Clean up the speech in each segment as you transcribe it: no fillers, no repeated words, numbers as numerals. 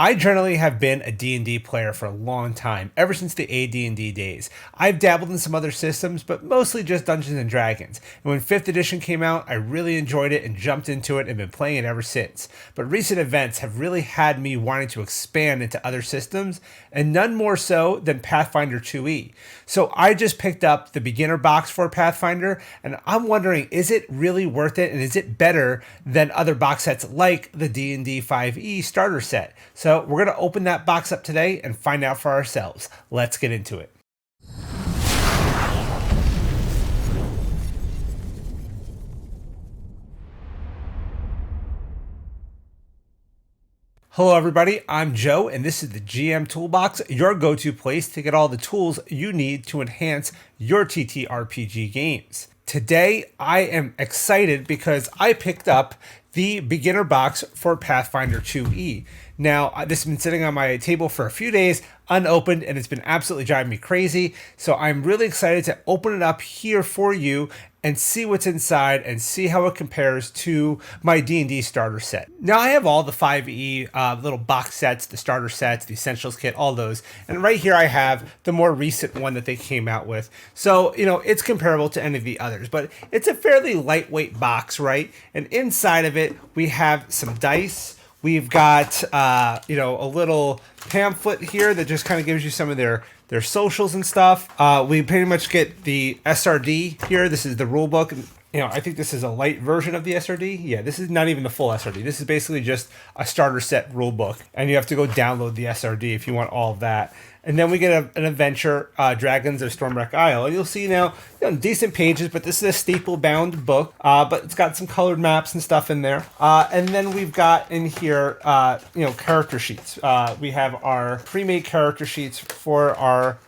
I generally have been a D&D player for a long time, ever since the AD&D days. I've dabbled in some other systems, but mostly just Dungeons and Dragons. And when 5th edition came out, I really enjoyed it and jumped into it and been playing it ever since. But recent events have really had me wanting to expand into other systems, and none more so than Pathfinder 2e. So I just picked up the beginner box for Pathfinder, and I'm wondering, is it really worth it, and is it better than other box sets like the D&D 5e starter set? So we're going to open that box up today and find out for ourselves. Let's get into it. Hello everybody, I'm Joe, and this is the GM Toolbox, your go-to place to get all the tools you need to enhance your TTRPG games. Today, I am excited because I picked up the beginner box for Pathfinder 2e. Now, this has been sitting on my table for a few days, unopened, and it's been absolutely driving me crazy. So I'm really excited to open it up here for you and see what's inside and see how it compares to my D&D starter set. Now, I have all the 5e little box sets, the starter sets, the essentials kit, all those. And right here I have the more recent one that they came out with. So, it's comparable to any of the others, but it's a fairly lightweight box, right? And inside of it, we have some dice. We've got, a little pamphlet here that just kind of gives you some of their socials and stuff. We pretty much get the SRD here. This is the rule book. I think this is a light version of the SRD. Yeah, this is not even the full SRD. This is basically just a starter set rule book. And you have to go download the SRD if you want all of that. And then we get an adventure, Dragons of Stormwreck Isle. And you'll see now, decent pages, but this is a staple-bound book. But it's got some colored maps and stuff in there. And then we've got in here, character sheets. We have our pre-made character sheets for our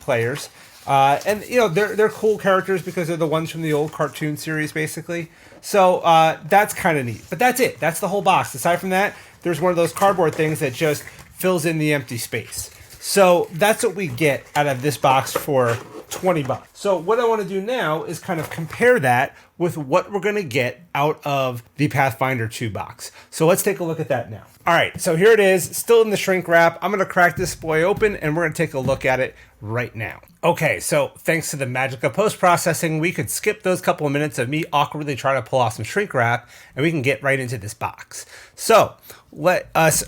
players. And they're cool characters because they're the ones from the old cartoon series, basically. So that's kind of neat. But that's it. That's the whole box. Aside from that, there's one of those cardboard things that just fills in the empty space. So that's what we get out of this box for $20. So what I want to do now is kind of compare that with what we're going to get out of the Pathfinder 2 box. So let's take a look at that now. All right, so here it is, still in the shrink wrap. I'm going to crack this boy open and we're going to take a look at it right now. Okay, so thanks to the magic of post-processing, we could skip those couple of minutes of me awkwardly trying to pull off some shrink wrap and we can get right into this box. So let us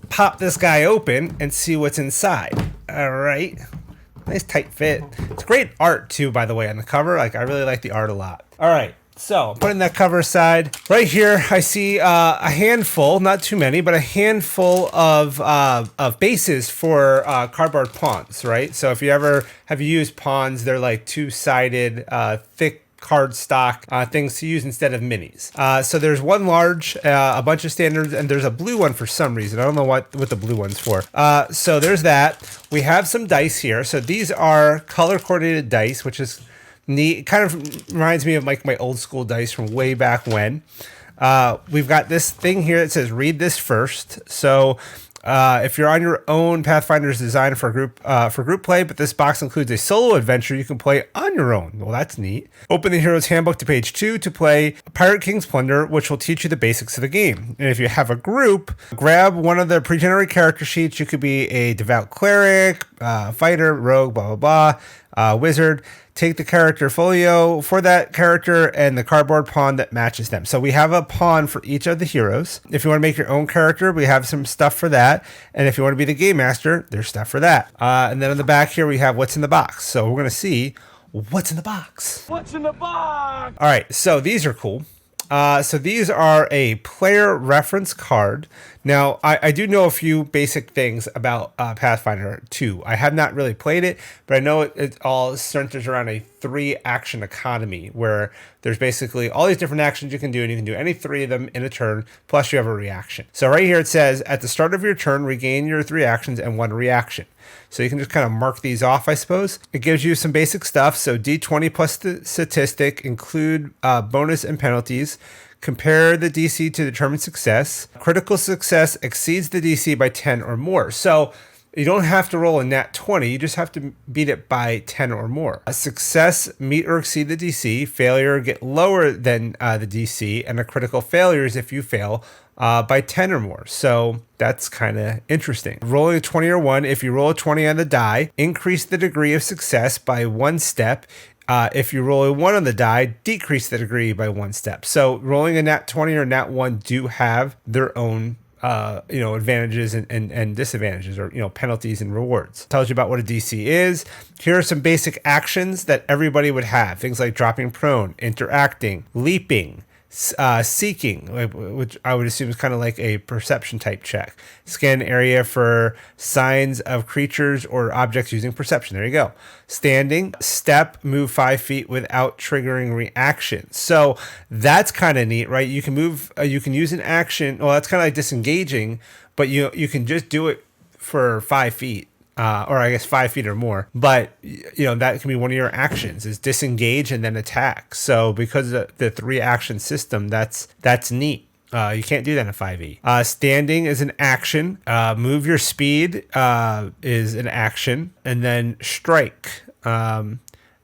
pop this guy open and see what's inside. All right. Nice tight fit. It's great art too, by the way, on the cover. I really like the art a lot. All right. So putting that cover aside, right here I see a handful, not too many, but a handful of bases for cardboard pawns, right? So if you ever have used pawns, they're like two-sided, thick cardstock things to use instead of minis. So there's one large, a bunch of standards, and there's a blue one for some reason. I don't know what the blue one's for. So there's that. We have some dice here. So these are color-coordinated dice, which is neat. It kind of reminds me of like my old school dice from way back when. We've got this thing here that says read this first. So if you're on your own, Pathfinder's designed for group play, but this box includes a solo adventure you can play on your own. Well, that's neat. Open the Hero's Handbook to page 2 to play Pirate King's Plunder, which will teach you the basics of the game. And if you have a group, grab one of the pre-generated character sheets. You could be a devout cleric, fighter, rogue, blah, blah, blah, wizard. Take the character folio for that character and the cardboard pawn that matches them. So we have a pawn for each of the heroes. If you want to make your own character, we have some stuff for that. And if you want to be the game master, there's stuff for that. And then on the back here, we have what's in the box. So we're going to see what's in the box. What's in the box? All right, so these are cool. So these are a player reference card. Now, I do know a few basic things about Pathfinder 2. I have not really played it, but I know it all centers around a 3-action economy where there's basically all these different actions you can do, and you can do any 3 of them in a turn, plus you have a reaction. So right here it says, at the start of your turn, regain your 3 actions and 1 reaction. So you can just kind of mark these off, I suppose. It gives you some basic stuff. So D20 plus the statistic, include bonus and penalties. Compare the DC to determine success. Critical success exceeds the DC by 10 or more. So you don't have to roll a nat 20. You just have to beat it by 10 or more. A success, meet or exceed the DC. Failure, get lower than the DC. And a critical failure is if you fail by 10 or more. So that's kind of interesting. Rolling a 20 or 1, if you roll a 20 on the die, increase the degree of success by 1 step. If you roll a 1 on the die, decrease the degree by 1 step. So rolling a nat 20 or nat 1 do have their own advantages and disadvantages, or, penalties and rewards. Tells you about what a DC is. Here are some basic actions that everybody would have. Things like dropping prone, interacting, leaping, seeking, which I would assume is kind of like a perception type check. Scan area for signs of creatures or objects using perception. There you go. Standing, step, move 5 feet without triggering reactions. So that's kind of neat, right? You can move, you can use an action. Well, that's kind of like disengaging, but you can just do it for 5 feet. Or I guess 5 feet or more, but that can be one of your actions, is disengage and then attack. So because of the 3 action system, that's neat. You can't do that in a 5e. Standing is an action. Move your speed is an action, and then strike.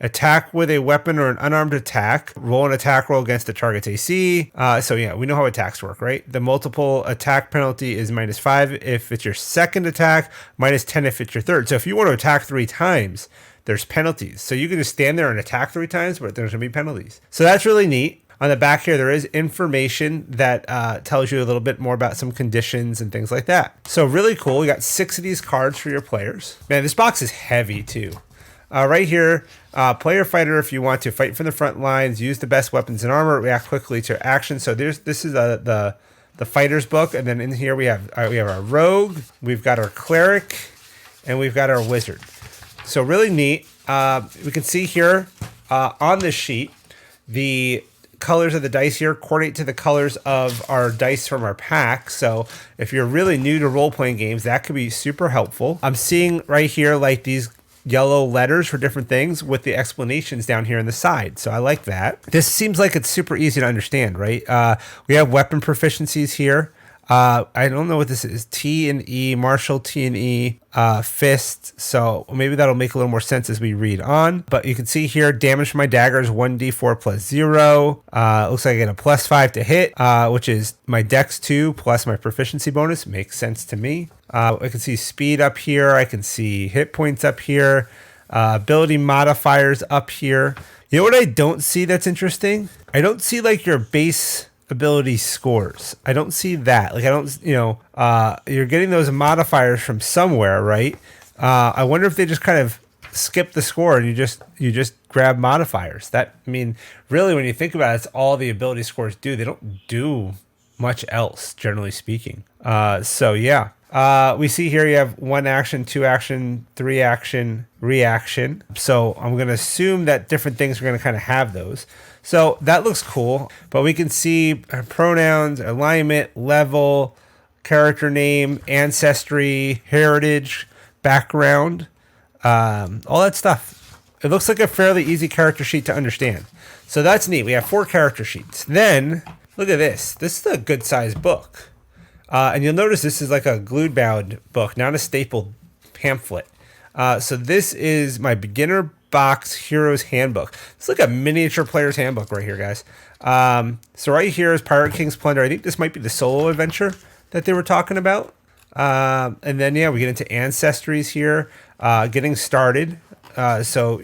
Attack with a weapon or an unarmed attack. Roll an attack roll against the target's AC. So yeah, we know how attacks work, right? The multiple attack penalty is -5 if it's your second attack, -10 if it's your third. So if you want to attack 3 times, there's penalties. So you can just stand there and attack 3 times, but there's going to be penalties. So that's really neat. On the back here, there is information that tells you a little bit more about some conditions and things like that. So really cool. We got 6 of these cards for your players. Man, this box is heavy too. Right here, player fighter, if you want to fight from the front lines, use the best weapons and armor, react quickly to action. So this is the fighter's book, and then in here we have our rogue, we've got our cleric, and we've got our wizard. So really neat. We can see here on this sheet, the colors of the dice here coordinate to the colors of our dice from our pack. So if you're really new to role-playing games, that could be super helpful. I'm seeing right here like these yellow letters for different things with the explanations down here on the side. So I like that. This seems like it's super easy to understand, right? We have weapon proficiencies here. I don't know what this is. T and E, martial T and E, fist. So maybe that'll make a little more sense as we read on. But you can see here, damage from my dagger is 1d4 plus 0. Looks like I get a +5 to hit, which is my dex 2 plus my proficiency bonus. Makes sense to me. I can see speed up here. I can see hit points up here. Ability modifiers up here. You know what I don't see that's interesting? I don't see like your base ability scores. I don't see that. Like I don't, you're getting those modifiers from somewhere, right? I wonder if they just kind of skip the score and you just grab modifiers. Really, when you think about it, it's all the ability scores do. They don't do much else, generally speaking. So yeah. We see here you have 1 action, 2 action, 3 action, reaction. So I'm going to assume that different things are going to kind of have those. So that looks cool, but we can see our pronouns, alignment, level, character name, ancestry, heritage, background, all that stuff. It looks like a fairly easy character sheet to understand. So that's neat. We have 4 character sheets. Then look at this. This is a good sized book. And you'll notice this is like a glued bound book, not a stapled pamphlet. So this is my beginner box hero's handbook. It's like a miniature player's handbook right here, guys. So right here is Pirate King's Plunder. I think this might be the solo adventure that they were talking about. And then, yeah, we get into ancestries here, getting started. So,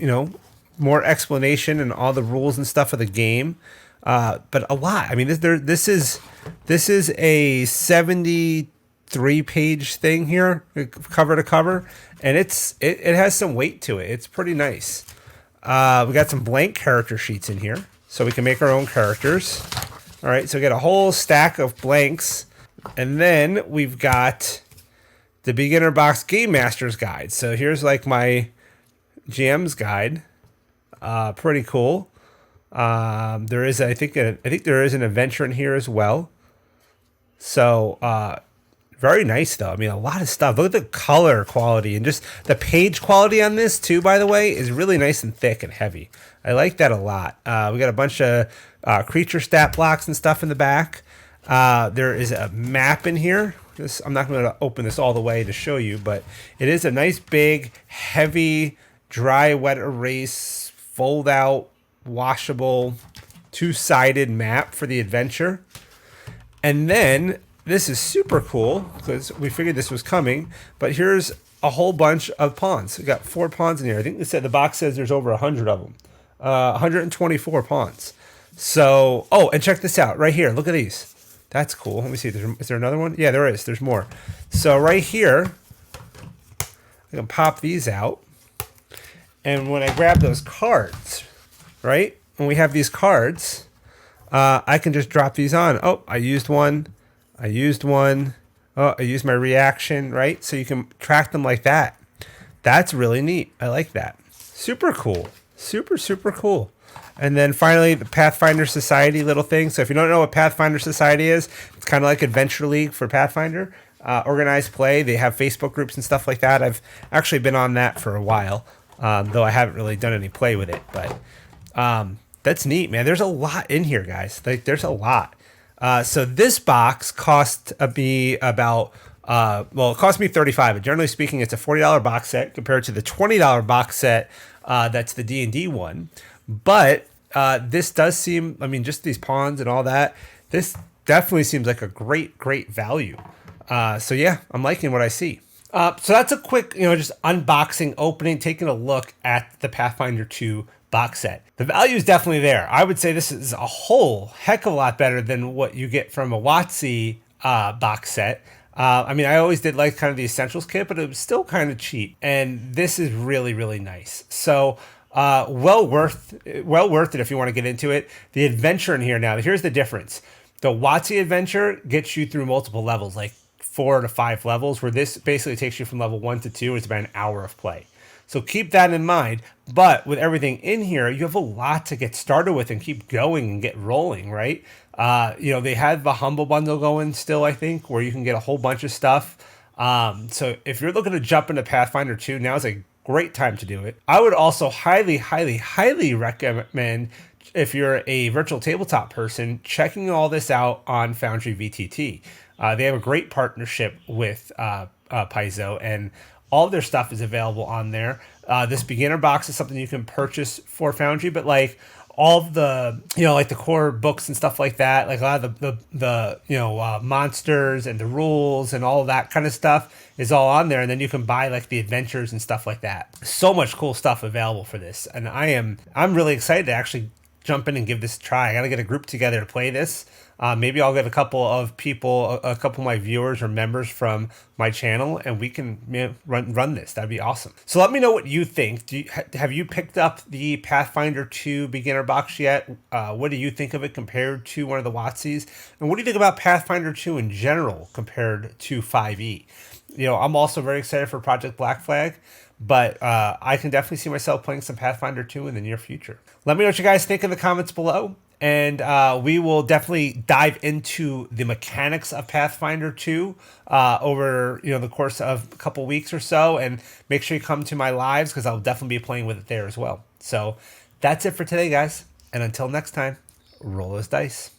more explanation and all the rules and stuff of the game. But a lot. I mean, this is a 73-page thing here, cover to cover, and it has some weight to it. It's pretty nice. We got some blank character sheets in here, so we can make our own characters. All right, so we get a whole stack of blanks, and then we've got the beginner box game master's guide. So here's like my GM's guide. Pretty cool. There is, I think there is an adventure in here as well. So, very nice though. I mean, a lot of stuff. Look at the color quality and just the page quality on this too, by the way, is really nice and thick and heavy. I like that a lot. We got a bunch of, creature stat blocks and stuff in the back. There is a map in here. I'm not going to open this all the way to show you, but it is a nice big, heavy, dry, wet erase, fold out, washable, 2-sided map for the adventure. And then this is super cool because we figured this was coming. But here's a whole bunch of pawns. We got 4 pawns in here. I think they said the box says there's over 100 of them. 124 pawns. So, oh, and check this out right here. Look at these. That's cool. Let me see. Is there another one? Yeah, there is. There's more. So right here, I can pop these out. And when I grab those cards, right? When we have these cards, I can just drop these on. Oh, I used one. I used one. Oh, I used my reaction, right? So you can track them like that. That's really neat. I like that. Super cool. Super, super cool. And then finally, the Pathfinder Society little thing. So if you don't know what Pathfinder Society is, it's kind of like Adventure League for Pathfinder. Organized play. They have Facebook groups and stuff like that. I've actually been on that for a while, though I haven't really done any play with it. But that's neat, man. There's a lot in here, guys. Like, there's a lot. So this box cost me about... it cost me $35, but generally speaking, it's a $40 box set compared to the $20 box set that's the D&D one. But this does seem, I mean, just these pawns and all that, this definitely seems like a great, great value. So yeah, I'm liking what I see. So that's a quick, just unboxing, opening, taking a look at the Pathfinder 2 box set. The value is definitely there. I would say this is a whole heck of a lot better than what you get from a WotC box set. I mean, I always did like kind of the Essentials kit, but it was still kind of cheap. And this is really, really nice. So well worth it if you want to get into it. The adventure in here now, here's the difference. The WotC adventure gets you through multiple levels, like 4 to 5 levels, where this basically takes you from level 1 to 2. It's about an hour of play. So keep that in mind. But with everything in here, you have a lot to get started with and keep going and get rolling, right? They have the Humble Bundle going still, I think, where you can get a whole bunch of stuff. So if you're looking to jump into Pathfinder 2, now is a great time to do it. I would also highly, highly, highly recommend, if you're a virtual tabletop person, checking all this out on Foundry VTT. They have a great partnership with Paizo, and all of their stuff is available on there. This beginner box is something you can purchase for Foundry, but like all of the, like the core books and stuff like that, like a lot of the monsters and the rules and all of that kind of stuff is all on there. And then you can buy like the adventures and stuff like that. So much cool stuff available for this. And I'm really excited to actually jump in and give this a try. I got to get a group together to play this. Maybe I'll get a couple of people, a couple of my viewers or members from my channel, and we can run this. That'd be awesome. So let me know what you think. Have you picked up the Pathfinder 2 beginner box yet? What do you think of it compared to one of the WotCs? And what do you think about Pathfinder 2 in general compared to 5e? I'm also very excited for Project Black Flag, but I can definitely see myself playing some Pathfinder 2 in the near future. Let me know what you guys think in the comments below. And we will definitely dive into the mechanics of Pathfinder 2 over the course of a couple weeks or so. And make sure you come to my lives because I'll definitely be playing with it there as well. So that's it for today, guys. And until next time, roll those dice.